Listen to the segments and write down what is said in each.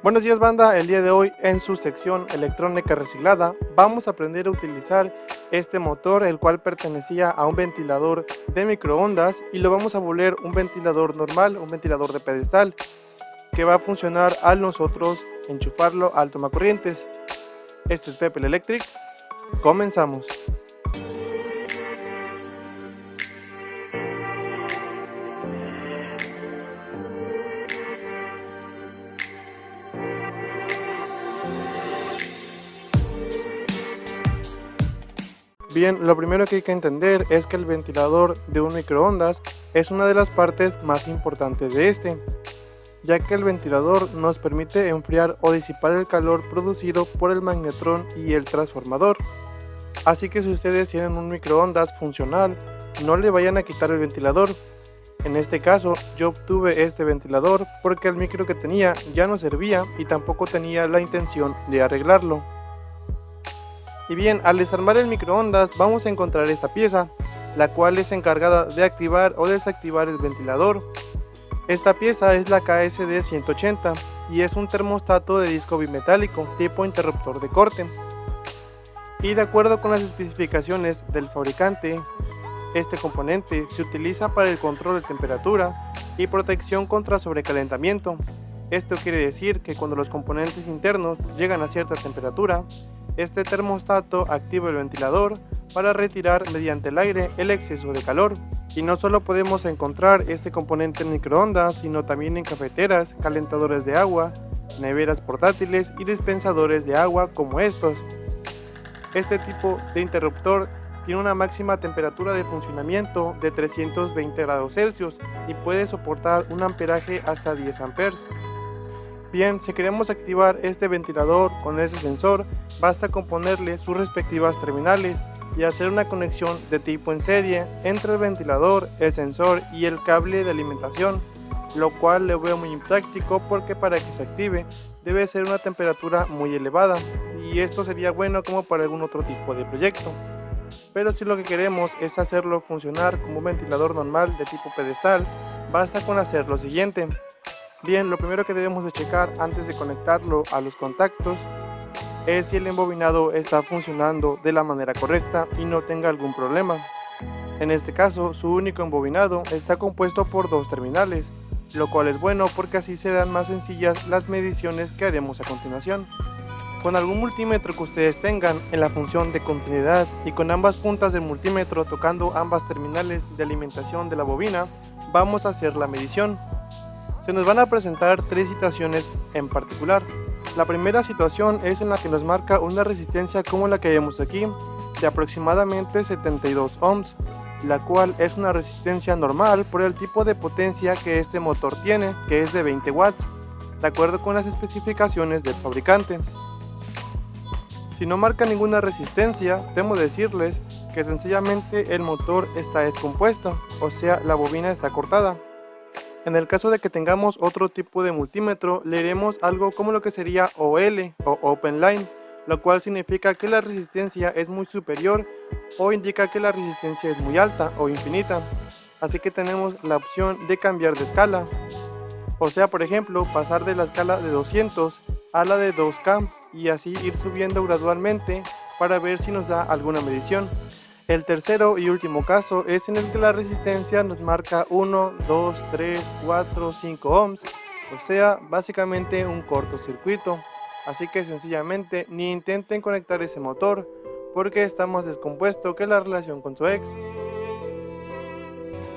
Buenos días banda, el día de hoy en su sección electrónica reciclada vamos a aprender a utilizar este motor, el cual pertenecía a un ventilador de microondas, y lo vamos a volver un ventilador normal, un ventilador de pedestal que va a funcionar al nosotros enchufarlo al tomacorrientes. Este es Pepe Electric, comenzamos. Bien, lo primero que hay que entender es que el ventilador de un microondas es una de las partes más importantes de este, ya que el ventilador nos permite enfriar o disipar el calor producido por el magnetrón y el transformador. Así que si ustedes tienen un microondas funcional, no le vayan a quitar el ventilador. En este caso, yo obtuve este ventilador porque el micro que tenía ya no servía y tampoco tenía la intención de arreglarlo. Y bien, al desarmar el microondas vamos a encontrar esta pieza, la cual es encargada de activar o desactivar el ventilador. Esta pieza es la KSD 180 y es un termostato de disco bimetálico tipo interruptor de corte. Y de acuerdo con las especificaciones del fabricante, este componente se utiliza para el control de temperatura y protección contra sobrecalentamiento. Esto quiere decir que cuando los componentes internos llegan a cierta temperatura, este termostato activa el ventilador para retirar mediante el aire el exceso de calor. Y no solo podemos encontrar este componente en microondas, sino también en cafeteras, calentadores de agua, neveras portátiles y dispensadores de agua como estos. Este tipo de interruptor tiene una máxima temperatura de funcionamiento de 320 grados Celsius y puede soportar un amperaje hasta 10 amperes. Bien, si queremos activar este ventilador con ese sensor, basta con ponerle sus respectivas terminales y hacer una conexión de tipo en serie entre el ventilador, el sensor y el cable de alimentación, lo cual lo veo muy impráctico porque para que se active debe ser una temperatura muy elevada, y esto sería bueno como para algún otro tipo de proyecto. Pero si lo que queremos es hacerlo funcionar como un ventilador normal de tipo pedestal, basta con hacer lo siguiente. Bien, lo primero que debemos de checar antes de conectarlo a los contactos es si el embobinado está funcionando de la manera correcta y no tenga algún problema. En este caso, su único embobinado está compuesto por dos terminales, lo cual es bueno porque así serán más sencillas las mediciones que haremos a continuación. Con algún multímetro que ustedes tengan en la función de continuidad y con ambas puntas del multímetro tocando ambas terminales de alimentación de la bobina, vamos a hacer la medición. Se nos van a presentar tres situaciones en particular. La primera situación es en la que nos marca una resistencia como la que vemos aquí, de aproximadamente 72 ohms, la cual es una resistencia normal por el tipo de potencia que este motor tiene, que es de 20 watts, de acuerdo con las especificaciones del fabricante. Si no marca ninguna resistencia, debo decirles que sencillamente el motor está descompuesto, o sea, la bobina está cortada. En el caso de que tengamos otro tipo de multímetro, leeremos algo como lo que sería OL o Open Line, lo cual significa que la resistencia es muy superior o indica que la resistencia es muy alta o infinita. Así que tenemos la opción de cambiar de escala, o sea, por ejemplo, pasar de la escala de 200 a la de 2K y así ir subiendo gradualmente para ver si nos da alguna medición. El tercero y último caso es en el que la resistencia nos marca 1, 2, 3, 4, 5 ohms, o sea, básicamente un cortocircuito. Así que sencillamente ni intenten conectar ese motor porque está más descompuesto que la relación con su ex.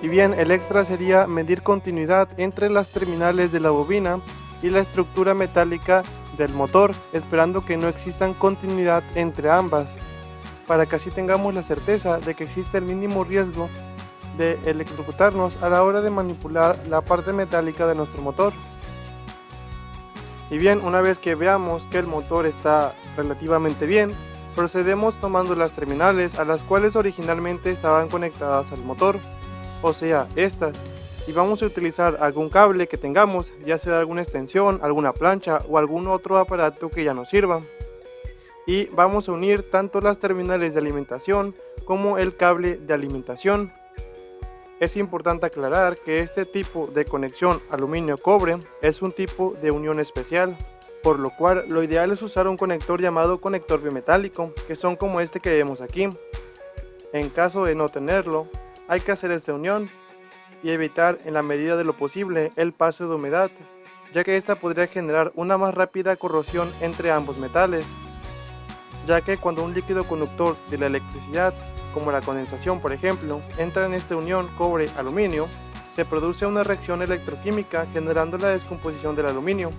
Y bien, el extra sería medir continuidad entre las terminales de la bobina y la estructura metálica del motor, esperando que no existan continuidad entre ambas, para que así tengamos la certeza de que existe el mínimo riesgo de electrocutarnos a la hora de manipular la parte metálica de nuestro motor. Y bien, una vez que veamos que el motor está relativamente bien, procedemos tomando las terminales a las cuales originalmente estaban conectadas al motor, o sea, estas, y vamos a utilizar algún cable que tengamos, ya sea alguna extensión, alguna plancha o algún otro aparato que ya nos sirva. Y vamos a unir tanto las terminales de alimentación como el cable de alimentación. Es importante aclarar que este tipo de conexión aluminio-cobre es un tipo de unión especial, por lo cual lo ideal es usar un conector llamado conector bimetálico, que son como este que vemos aquí. En caso de no tenerlo, hay que hacer esta unión y evitar en la medida de lo posible el paso de humedad, ya que esta podría generar una más rápida corrosión entre ambos metales, ya que cuando un líquido conductor de la electricidad, como la condensación por ejemplo, entra en esta unión cobre-aluminio, se produce una reacción electroquímica generando la descomposición del aluminio,